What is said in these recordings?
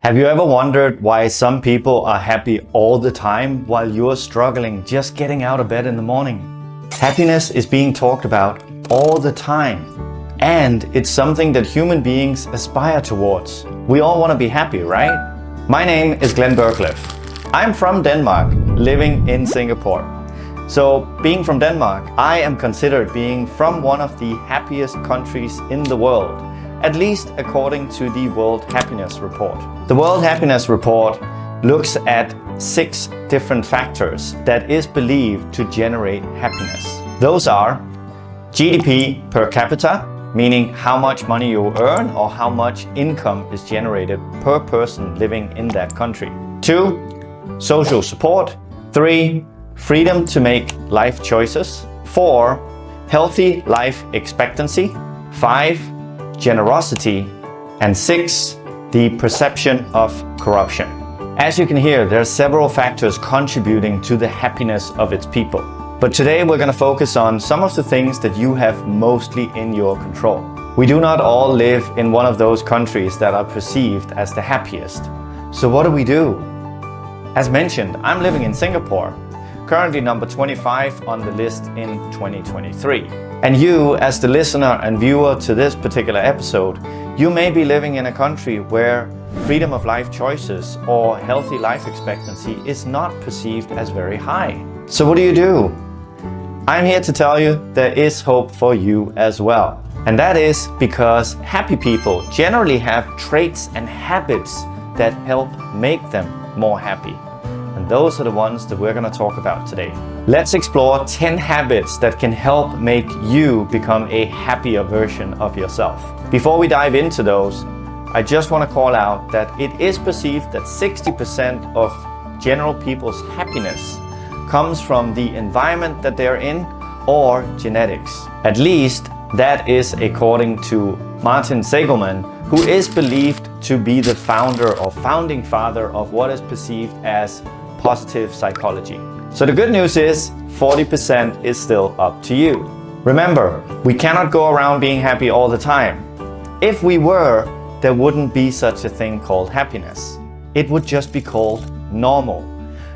Have you ever wondered why some people are happy all the time while you're struggling just getting out of bed in the morning? Happiness is being talked about all the time, and it's something that human beings aspire towards. We all want to be happy, right? My name is Glenn Bergleff. I'm from Denmark, living in Singapore. So, being from Denmark, I am considered being from one of the happiest countries in the world, at least according to the World Happiness Report. The World Happiness Report looks at 6 different factors that is believed to generate happiness. Those are GDP per capita, meaning how much money you earn or how much income is generated per person living in that country. 2, social support. 3, freedom to make life choices. 4, healthy life expectancy. 5, generosity. And 6, the perception of corruption. As you can hear, there are several factors contributing to the happiness of its people. But today we're going to focus on some of the things that you have mostly in your control. We do not all live in one of those countries that are perceived as the happiest. So what do we do? As mentioned, I'm living in Singapore, currently number 25 on the list in 2023. And you, as the listener and viewer to this particular episode, you may be living in a country where freedom of life choices or healthy life expectancy is not perceived as very high. So what do? I'm here to tell you there is hope for you as well. And that is because happy people generally have traits and habits that help make them more happy. And those are the ones that we're going to talk about today. Let's explore 10 habits that can help make you become a happier version of yourself. Before we dive into those, I just want to call out that it is perceived that 60% of general people's happiness comes from the environment that they're in or genetics. At least that is according to Martin Seligman, who is believed to be the founder or founding father of what is perceived as positive psychology. So the good news is 40% is still up to you. Remember, we cannot go around being happy all the time. If we were, there wouldn't be such a thing called happiness. It would just be called normal.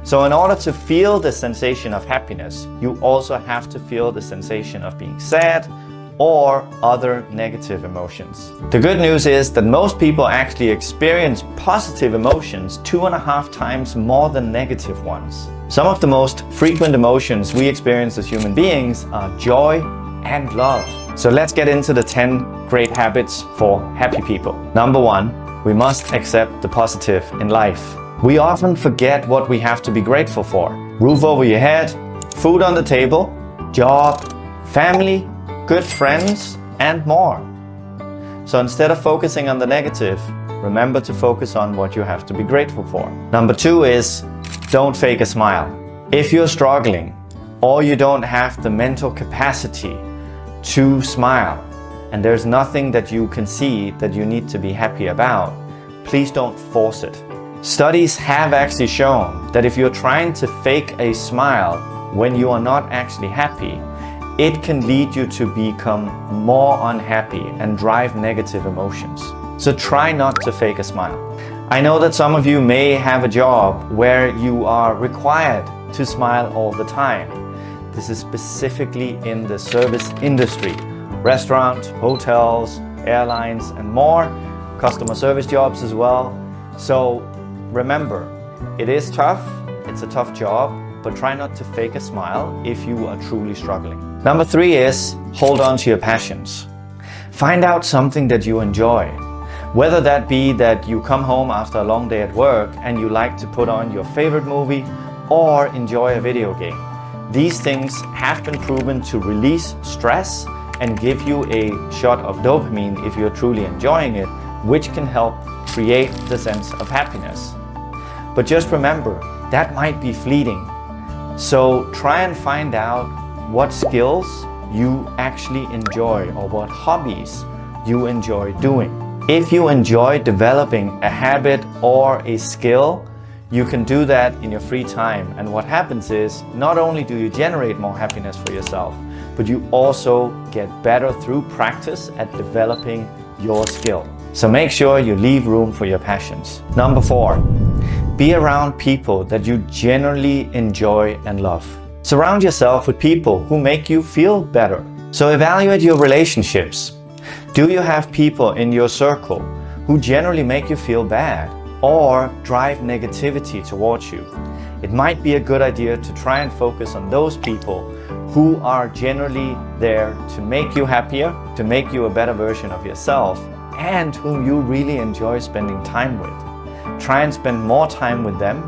So in order to feel the sensation of happiness, you also have to feel the sensation of being sad or other negative emotions. The good news is that most people actually experience positive emotions 2.5 times more than negative ones. Some of the most frequent emotions we experience as human beings are joy and love. So let's get into the 10 great habits for happy people. Number 1, we must accept the positive in life. We often forget what we have to be grateful for. Roof over your head, food on the table, job, family, good friends, and more. So instead of focusing on the negative, remember to focus on what you have to be grateful for. Number 2 is, don't fake a smile. If you're struggling or you don't have the mental capacity to smile, and there's nothing that you can see that you need to be happy about, please don't force it. Studies have actually shown that if you're trying to fake a smile when you are not actually happy, it can lead you to become more unhappy and drive negative emotions. So try not to fake a smile. I know that some of you may have a job where you are required to smile all the time. This is specifically in the service industry, restaurants, hotels, airlines, and more, customer service jobs as well. So remember, it is tough, it's a tough job, but try not to fake a smile if you are truly struggling. Number 3 is, hold on to your passions. Find out something that you enjoy. Whether that be that you come home after a long day at work and you like to put on your favorite movie or enjoy a video game. These things have been proven to release stress and give you a shot of dopamine if you're truly enjoying it, which can help create the sense of happiness. But just remember, that might be fleeting. So try and find out what skills you actually enjoy or what hobbies you enjoy doing. If you enjoy developing a habit or a skill, you can do that in your free time. And what happens is, not only do you generate more happiness for yourself, but you also get better through practice at developing your skill. So make sure you leave room for your passions. Number 4, be around people that you genuinely enjoy and love. Surround yourself with people who make you feel better. So evaluate your relationships. Do you have people in your circle who generally make you feel bad or drive negativity towards you? It might be a good idea to try and focus on those people who are generally there to make you happier, to make you a better version of yourself, and whom you really enjoy spending time with. Try and spend more time with them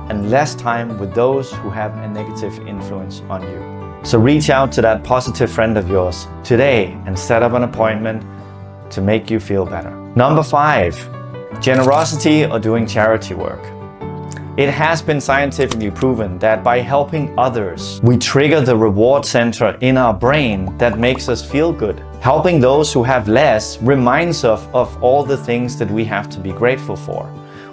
and less time with those who have a negative influence on you. So reach out to that positive friend of yours today and set up an appointment to make you feel better. Number 5, generosity or doing charity work. It has been scientifically proven that by helping others, we trigger the reward center in our brain that makes us feel good. Helping those who have less reminds us of all the things that we have to be grateful for,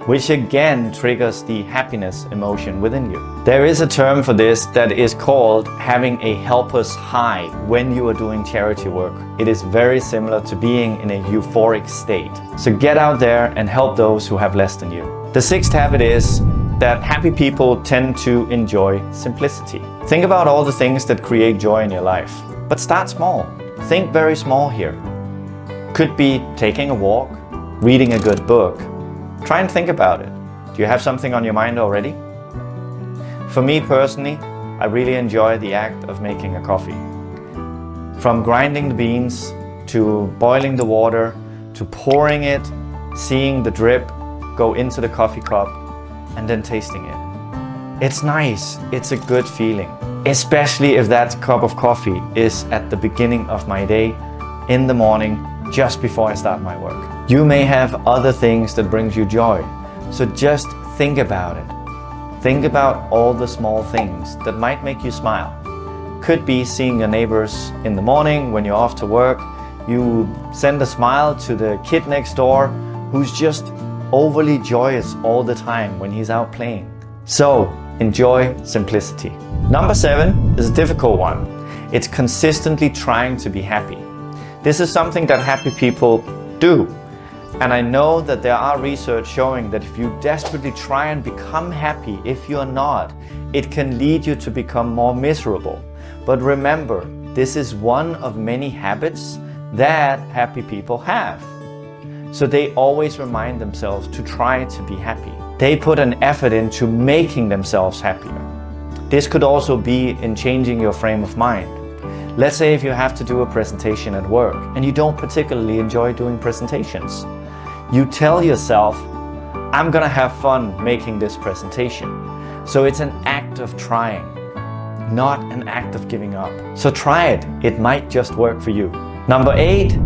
which again triggers the happiness emotion within you. There is a term for this that is called having a helper's high when you are doing charity work. It is very similar to being in a euphoric state. So get out there and help those who have less than you. The 6th habit is that happy people tend to enjoy simplicity. Think about all the things that create joy in your life, but start small. Think very small here. Could be taking a walk, reading a good book. Try and think about it. Do you have something on your mind already? For me personally, I really enjoy the act of making a coffee. From grinding the beans, to boiling the water, to pouring it, seeing the drip go into the coffee cup, and then tasting it. It's nice, it's a good feeling. Especially if that cup of coffee is at the beginning of my day, in the morning, just before I start my work. You may have other things that brings you joy, so just think about it. Think about all the small things that might make you smile. Could be seeing your neighbors in the morning when you're off to work. You send a smile to the kid next door who's just overly joyous all the time when he's out playing. So enjoy simplicity. Number 7 is a difficult one. It's consistently trying to be happy. This is something that happy people do. And I know that there are research showing that if you desperately try and become happy, if you're not, it can lead you to become more miserable. But remember, this is one of many habits that happy people have. So they always remind themselves to try to be happy. They put an effort into making themselves happier. This could also be in changing your frame of mind. Let's say if you have to do a presentation at work and you don't particularly enjoy doing presentations. You tell yourself, I'm gonna have fun making this presentation. So it's an act of trying, not an act of giving up. So try it, it might just work for you. Number 8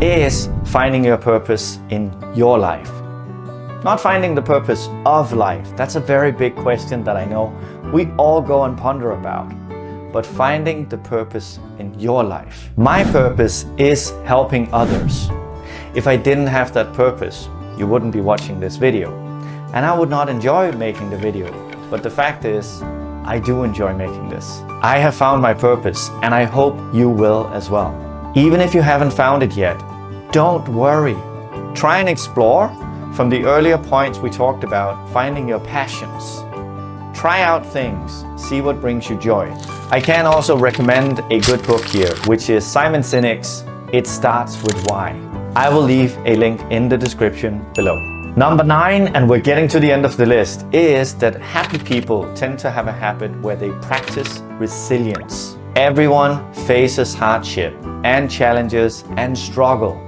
is finding your purpose in your life. Not finding the purpose of life. That's a very big question that I know we all go and ponder about. But finding the purpose in your life. My purpose is helping others. If I didn't have that purpose, you wouldn't be watching this video. And I would not enjoy making the video. But the fact is, I do enjoy making this. I have found my purpose, and I hope you will as well. Even if you haven't found it yet, don't worry. Try and explore from the earlier points we talked about, finding your passions. Try out things, see what brings you joy. I can also recommend a good book here, which is Simon Sinek's It Starts With Why. I will leave a link in the description below. Number 9, and we're getting to the end of the list, is that happy people tend to have a habit where they practice resilience. Everyone faces hardship and challenges and struggle.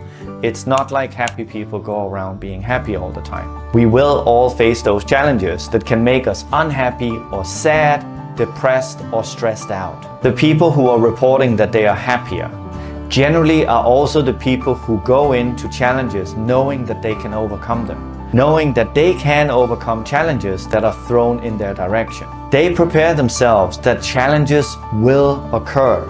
It's not like happy people go around being happy all the time. We will all face those challenges that can make us unhappy or sad, depressed or stressed out. The people who are reporting that they are happier generally are also the people who go into challenges knowing that they can overcome them, knowing that they can overcome challenges that are thrown in their direction. They prepare themselves that challenges will occur.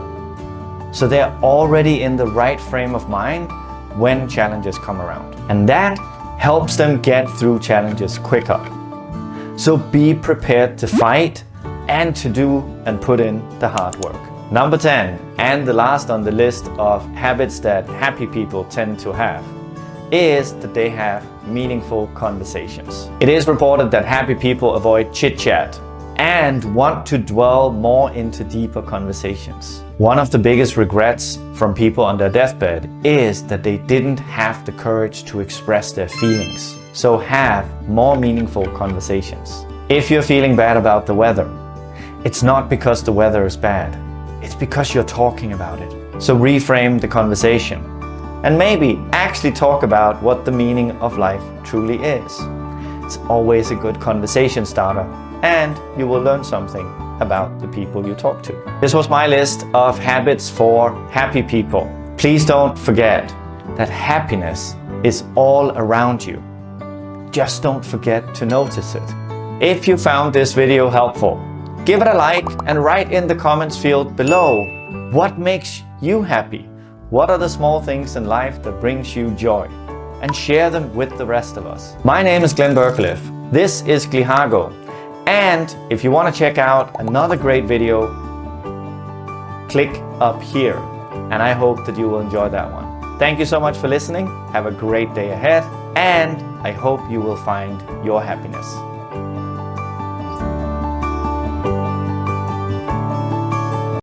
So they're already in the right frame of mind when challenges come around. And that helps them get through challenges quicker. So be prepared to fight and to do and put in the hard work. Number 10, and the last on the list of habits that happy people tend to have, is that they have meaningful conversations. It is reported that happy people avoid chit-chat and want to dwell more into deeper conversations. One of the biggest regrets from people on their deathbed is that they didn't have the courage to express their feelings. So have more meaningful conversations. If you're feeling bad about the weather, it's not because the weather is bad. It's because you're talking about it. So reframe the conversation and maybe actually talk about what the meaning of life truly is. It's always a good conversation starter, and you will learn something about the people you talk to. This was my list of habits for happy people. Please don't forget that happiness is all around you. Just don't forget to notice it. If you found this video helpful, give it a like and write in the comments field below what makes you happy. What are the small things in life that brings you joy? And share them with the rest of us. My name is Glenn Berkelev. This is Glihago. And if you want to check out another great video, click up here. And I hope that you will enjoy that one. Thank you so much for listening. Have a great day ahead. And I hope you will find your happiness.